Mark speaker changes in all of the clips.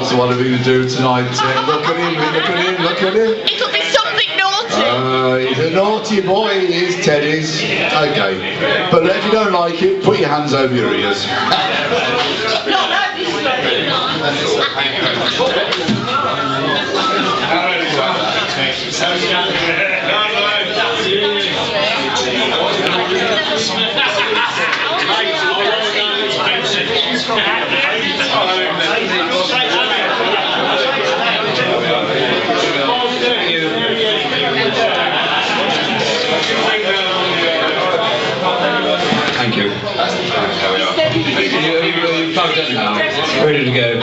Speaker 1: else what are we going to do tonight? Look at him, look at him, look at him.
Speaker 2: It'll be something naughty.
Speaker 1: He's a naughty boy, he is, Teddy's. Okay. But if you don't like it, put your hands over your ears.
Speaker 3: Thank you. You've plugged in now. Ready to go.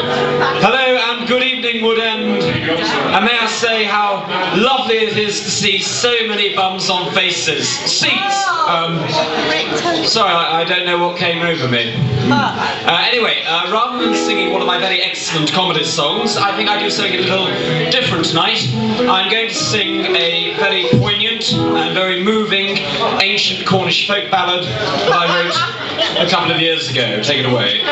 Speaker 3: Hello and good evening, Woodend. And may I say how lovely it is to see so many bums on faces. Seats. Sorry, I don't know what came over me. Anyway, rather than singing one of my very excellent comedy songs, I think I do something a little different tonight. I'm going to sing a very poignant and very moving ancient Cornish folk ballad that I wrote a couple of years ago. Take it away.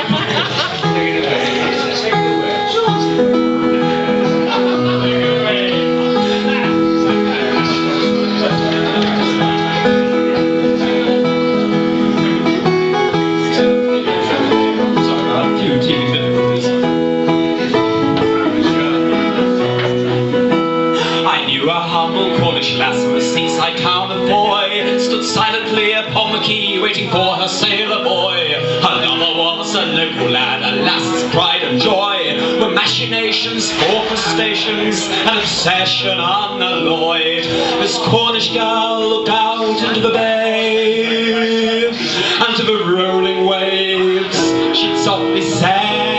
Speaker 3: Cornish lass from a seaside town of boy stood silently upon the quay waiting for her sailor boy. Her lover was a local lad, a lass's pride and joy, were machinations, orchestrations, and obsession unalloyed. This Cornish girl looked out into the bay, and to the rolling waves she'd softly say,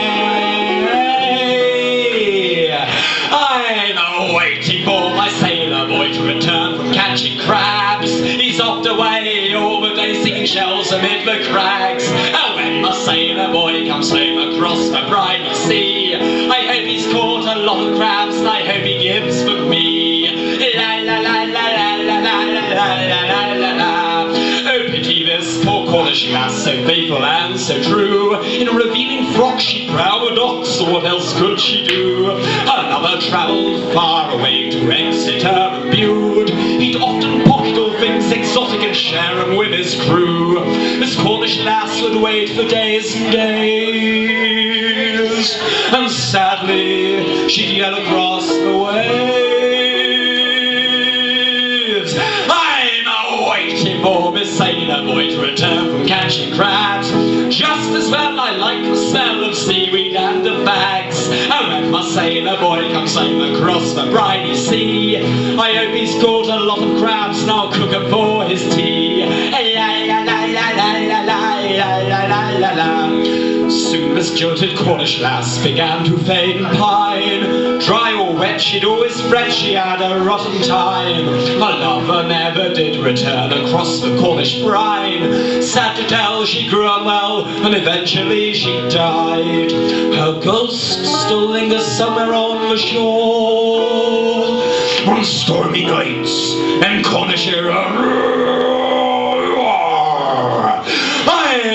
Speaker 3: I'm waiting for my sailor boy to return from catching crabs. He's off away all the day singing shells amid the crags. And when my sailor boy comes home across the briny sea, I hope he's caught a lot of crabs, and I hope he gives for me. La la la la la la la la la la la. Oh, pity this poor Cornish lass, so faithful and so true. In a revealing frock she'd prow a docks, so what else could she do? Another travelled far away to Exeter and Bude. He'd often pocket all things exotic and share them with his crew. This Cornish lass would wait for days and days, and sadly she'd yell across the waves, I'm waiting for my sailor boy to return from catching crabs. Just as well I like the smell of seaweed and of bags. And when my sailor boy comes home across the briny sea, I hope he's caught a lot of crabs, and I'll cook 'em for his tea. La la la la la la la la la la. Soon this jilted Cornish lass began to fade and pine. Dry or wet, she'd always fret she had a rotten time. Her lover never did return across the Cornish brine. Sad to tell, she grew unwell, and eventually she died. Her ghost still lingers somewhere on the shore. On stormy nights in Cornishire,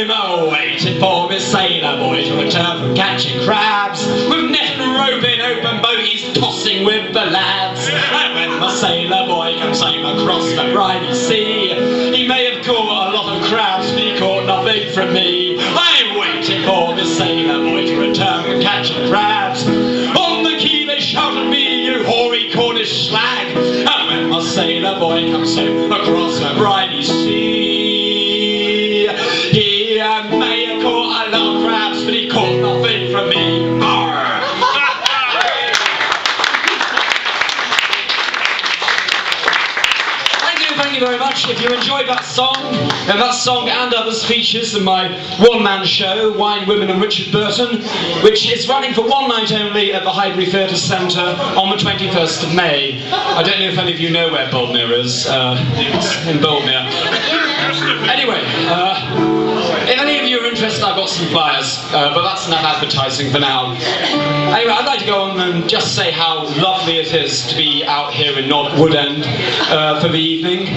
Speaker 3: I'm waiting for my sailor boy to return from catching crabs. With net and rope in open boat, he's tossing with the lads. And when my sailor boy comes home across the briny sea, he may have caught a lot of crabs, but he caught nothing from me. I'm waiting for my sailor boy to return from catching crabs. On the quay they shout at me, you hoary Cornish slag. And when my sailor boy comes home across the briny sea, he may have caught a lot of crabs, but he caught nothing from me. Arr! Thank you very much. If you enjoyed that song and others features in my one-man show, Wine, Women and Richard Burton, which is running for one night only at the Highbury Theatre Centre on the 21st of May. I don't know if any of you know where Boldmere is. It's in Boldmere. Anyway, if any of you are interested, I've got some flyers, but that's enough advertising for now. Anyway, I'd like to go on and just say how lovely it is to be out here in Woodend for the evening,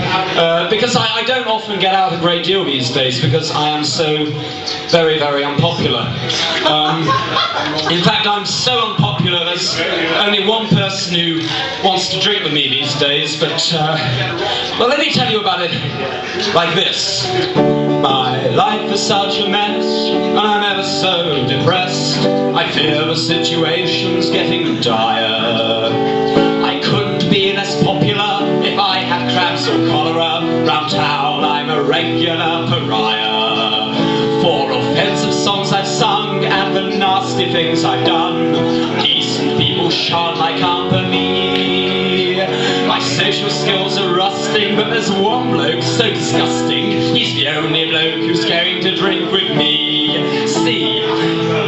Speaker 3: because I don't often get out a great deal these days because I am so very, very unpopular. In fact, I'm so unpopular popular. There's only one person who wants to drink with me these days, but, well, let me tell you about it like this. My life is such a mess, and I'm ever so depressed. I fear the situation's getting dire. I couldn't be less popular if I had crabs or cholera. Round town I'm a regular pariah. For offensive songs I've sung and the nasty things I've done, decent people shun my company. My social skills are rusting, but there's one bloke so disgusting. He's the only bloke who's going to drink with me. See,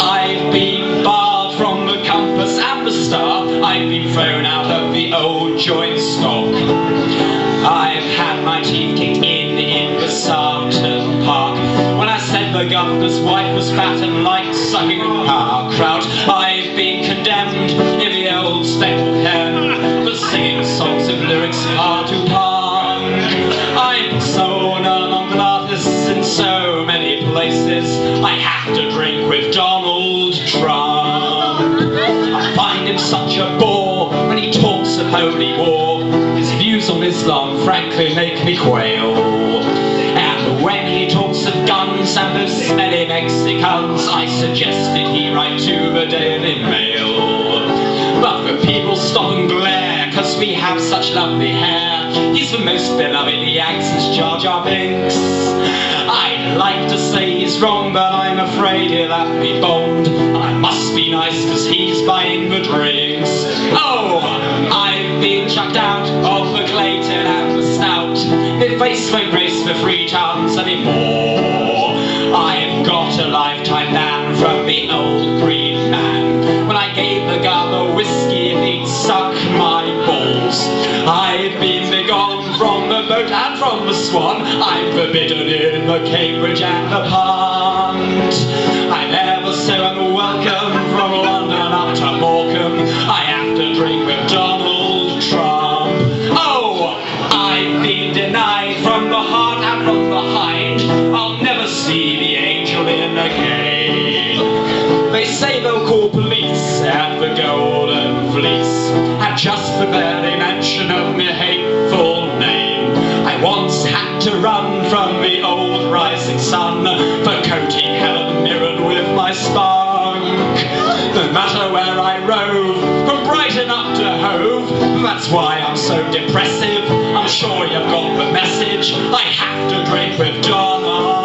Speaker 3: I've been barred from the compass and the star. I've been thrown out of the old joint stock. I've had my teeth kicked in the Sarton Park. When I said the governor's wife was fat and liked sucking our crowd, I've been condemned in the old speckled hen for singing songs of lyrics far too punk. I'm sown among the artists in so many places. I have to drink with Donald Trump. I find him such a bore when he talks of holy war. His views on Islam frankly make me quail. And when he talks of guns and those smelly Mexicans, I suggested he write to the Daily Mail. But the people stop and glare, cause we have such lovely hair. He's the most beloved Yanks since Jar Jar Binks. I'd like to say he's wrong, but I'm afraid he'll have me bombed. I must be nice cause he's buying the drinks. Oh, I've been chucked out of the Clayton and the Stout. My face won't grace the 3 towns anymore. I've got a lifetime ban from the old green man. When I gave the guy the whiskey, he'd suck my balls. I've been begone from the boat and from the Swan. I'm forbidden in the Cambridge and the Punt. I'm ever so unwelcome from London up to Morecambe. I have to drink with Donald Trump. Oh, I've been denied from the heart and from the hind. I'll never see the angel in again. They say they'll call police at the Golden Fleece, and just the very mention of my hateful name. I once had to run from the old rising sun for coating Helen Mirren with my spunk. No matter where I rove, from Brighton up to Hove, that's why I'm so depressive. I'm sure you've got the message. I have to drink with Donald.